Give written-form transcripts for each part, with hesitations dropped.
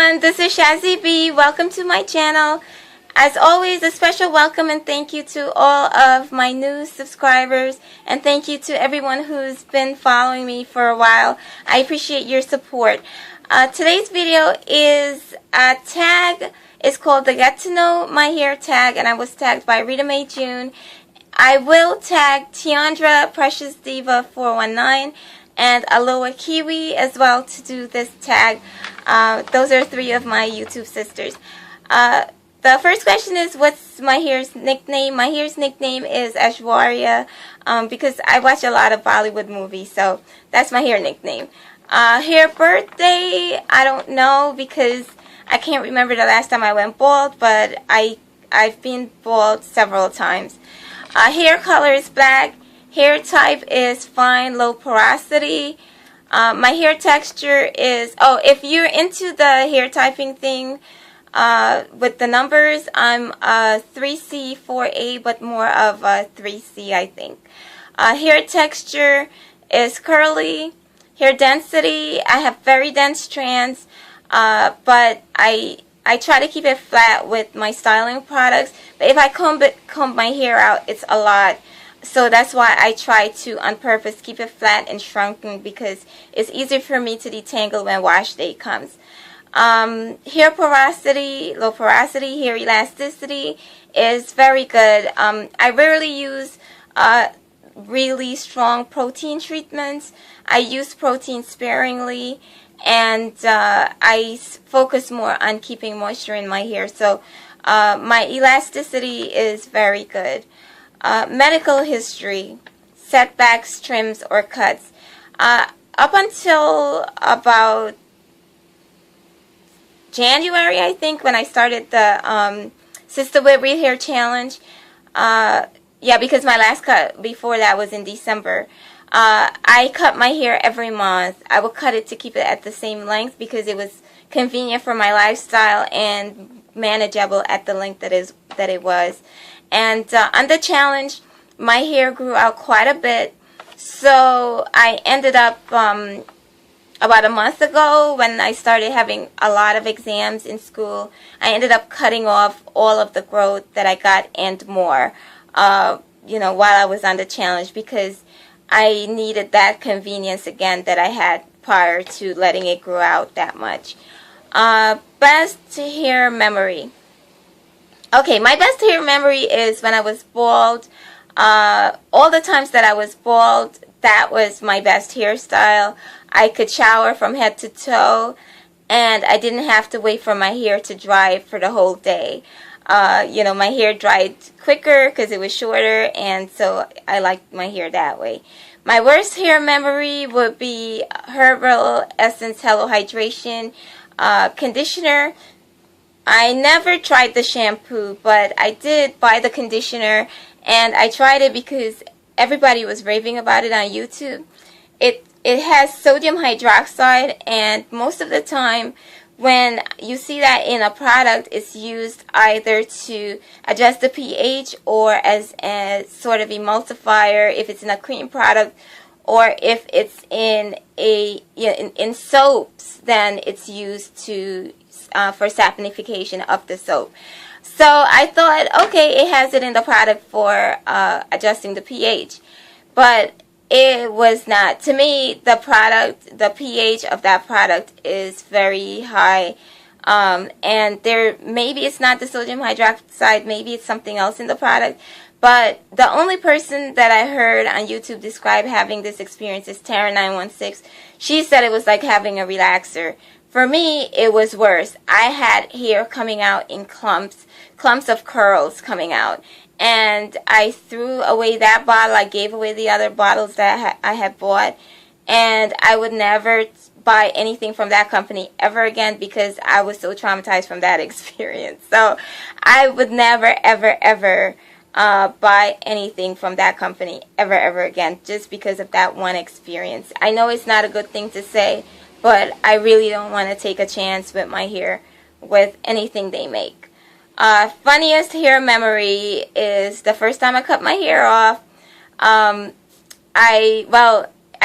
everyone, this is Shazzy B. Welcome to my channel. As always, a special welcome and thank you to all of my new subscribers, and thank you to everyone who's been following me for a while. I appreciate your support. Today's video is a tag. It's called the Get to Know My Hair tag, and I was tagged by Rita Mae June. I will tag Tiandra Precious Diva 419 and Aloha Kiwi as well to do this tag. Those are three of my YouTube sisters. The first question is, what's my hair's nickname? My hair's nickname is Aishwarya because I watch a lot of Bollywood movies, so that's my hair nickname. Hair birthday, I don't know because I can't remember the last time I went bald, but I've been bald several times. Hair color is black. Hair type is fine, low porosity. My hair texture is, if you're into the hair typing thing with the numbers, I'm 3C, 4A, but more of a 3C, I think. Hair texture is curly. Hair density, I have very dense strands, but I try to keep it flat with my styling products. But if I comb my hair out, it's a lot. So that's why I try to, on purpose, keep it flat and shrunken because it's easier for me to detangle when wash day comes. Hair porosity, low porosity, hair elasticity is very good. I rarely use really strong protein treatments. I use protein sparingly, and I focus more on keeping moisture in my hair. So my elasticity is very good. Medical history, setbacks, trims, or cuts. Up until about January, I think, when I started the Sister Whitby Hair Challenge. Yeah, because my last cut before that was in December. I cut my hair every month. I would cut it to keep it at the same length because it was convenient for my lifestyle and manageable at the length that it was. And on the challenge, my hair grew out quite a bit. So I ended up about a month ago, when I started having a lot of exams in school, I ended up cutting off all of the growth that I got and more, while I was on the challenge, because I needed that convenience again that I had prior to letting it grow out that much. Best hair memory. Okay, my best hair memory is when I was bald. All the times that I was bald, that was my best hairstyle. I could shower from head to toe, and I didn't have to wait for my hair to dry for the whole day. My hair dried quicker because it was shorter, and so I liked my hair that way. My worst hair memory would be Herbal Essence Hello Hydration conditioner. I never tried the shampoo, but I did buy the conditioner, and I tried it because everybody was raving about it on YouTube. It has sodium hydroxide, and most of the time when you see that in a product, it's used either to adjust the pH or as a sort of emulsifier if it's in a cream product, or if it's in in soaps, then it's used for saponification of the soap. So I thought, okay, it has it in the product for adjusting the pH, but it was not. To me, the pH of that product is very high, and maybe it's not the sodium hydroxide, maybe it's something else in the product. But the only person that I heard on YouTube describe having this experience is Tara916. She said it was like having a relaxer. For me, it was worse. I had hair coming out in clumps of curls coming out. And I threw away that bottle. I gave away the other bottles that I had bought. And I would never buy anything from that company ever again because I was so traumatized from that experience. So I would never, ever, ever buy anything from that company ever again, just because of that one experience. I know it's not a good thing to say, but I really don't want to take a chance with my hair with anything they make. Funniest hair memory is the first time I cut my hair off. I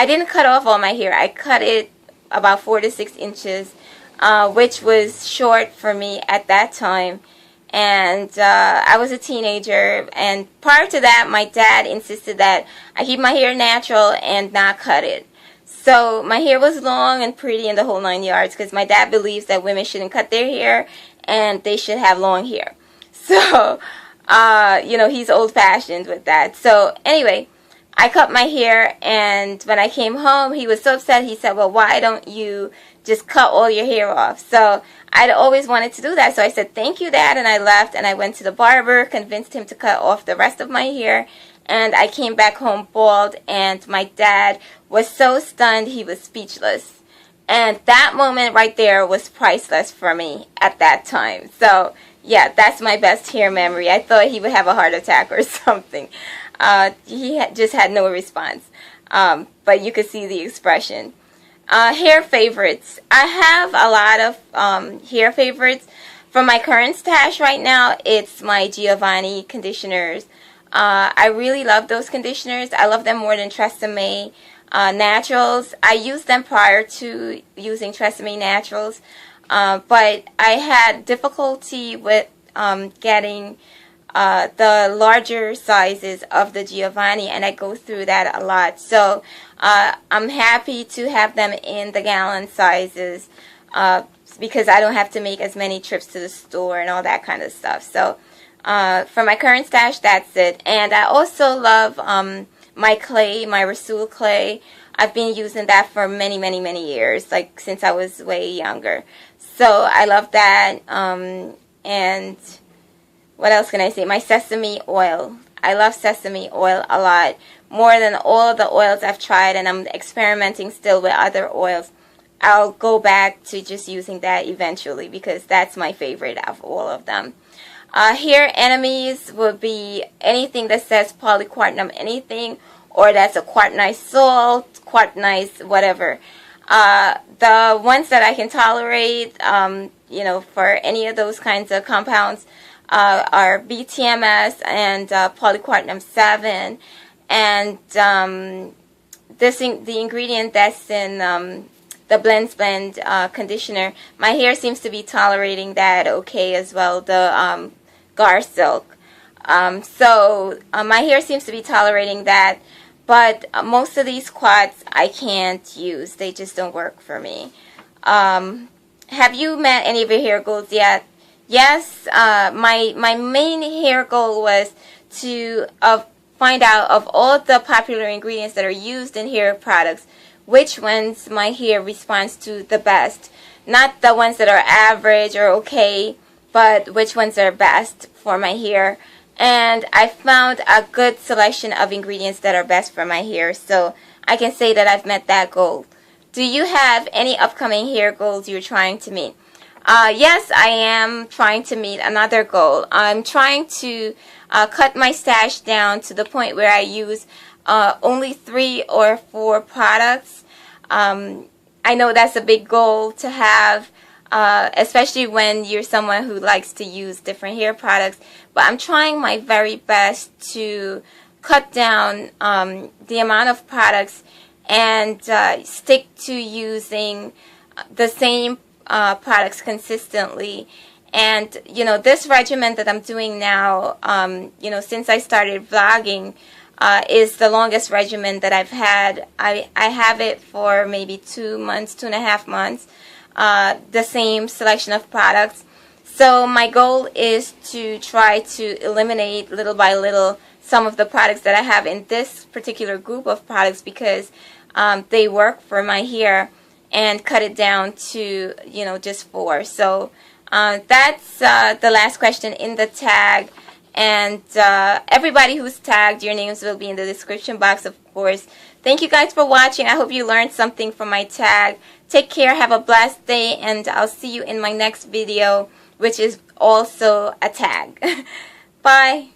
didn't cut off all my hair. I cut it about 4 to 6 inches which was short for me at that time. And I was a teenager, and prior to that, my dad insisted that I keep my hair natural and not cut it. So my hair was long and pretty in the whole 9 yards, because my dad believes that women shouldn't cut their hair and they should have long hair. So, you know, he's old-fashioned with that. So anyway, I cut my hair, and when I came home, he was so upset. He said, well, why don't you just cut all your hair off? So I'd always wanted to do that. So I said, thank you, Dad, and I left, and I went to the barber, convinced him to cut off the rest of my hair, and I came back home bald, and my dad was so stunned he was speechless. And that moment right there was priceless for me at that time. So yeah, that's my best hair memory. I thought he would have a heart attack or something. Just had no response. But you could see the expression. Hair favorites. I have a lot of hair favorites. For my current stash right now, it's my Giovanni conditioners. I really love those conditioners. I love them more than Tresemme Naturals. I used them prior to using Tresemme Naturals, but I had difficulty with getting the larger sizes of the Giovanni, and I go through that a lot. So I'm happy to have them in the gallon sizes because I don't have to make as many trips to the store and all that kind of stuff. So for my current stash, that's it. And I also love my clay, my Rasul clay. I've been using that for many, many, many years, like since I was way younger. So I love that. And what else can I say? My sesame oil. I love sesame oil a lot, more than all of the oils I've tried, and I'm experimenting still with other oils. I'll go back to just using that eventually because that's my favorite of all of them. Hair enemies would be anything that says polyquartnum anything, or that's a quaternice salt, quaternice whatever. The ones that I can tolerate, you know, for any of those kinds of compounds are BTMS and polyquartnum 7, and the ingredient that's in the Blend conditioner. My hair seems to be tolerating that okay as well, the Gar Silk. So my hair seems to be tolerating that, but most of these quats I can't use. They just don't work for me. Have you met any of your hair goals yet? Yes, my main hair goal was to find out of all the popular ingredients that are used in hair products, which ones my hair responds to the best. Not the ones that are average or okay, but which ones are best for my hair. And I found a good selection of ingredients that are best for my hair, so I can say that I've met that goal. Do you have any upcoming hair goals you're trying to meet? Yes, I am trying to meet another goal. I'm trying to cut my stash down to the point where I use only 3 or 4 products. I know that's a big goal to have, especially when you're someone who likes to use different hair products. But I'm trying my very best to cut down the amount of products and stick to using the same products consistently. And you know, this regimen that I'm doing now, you know, since I started vlogging, is the longest regimen that I've had. I have it for maybe 2 months, 2.5 months, the same selection of products. So my goal is to try to eliminate little by little some of the products that I have in this particular group of products because they work for my hair, and cut it down to, you know, just 4. So that's the last question in the tag. And everybody who's tagged, your names will be in the description box, of course. Thank you guys for watching. I hope you learned something from my tag. Take care, have a blessed day, and I'll see you in my next video, which is also a tag. Bye.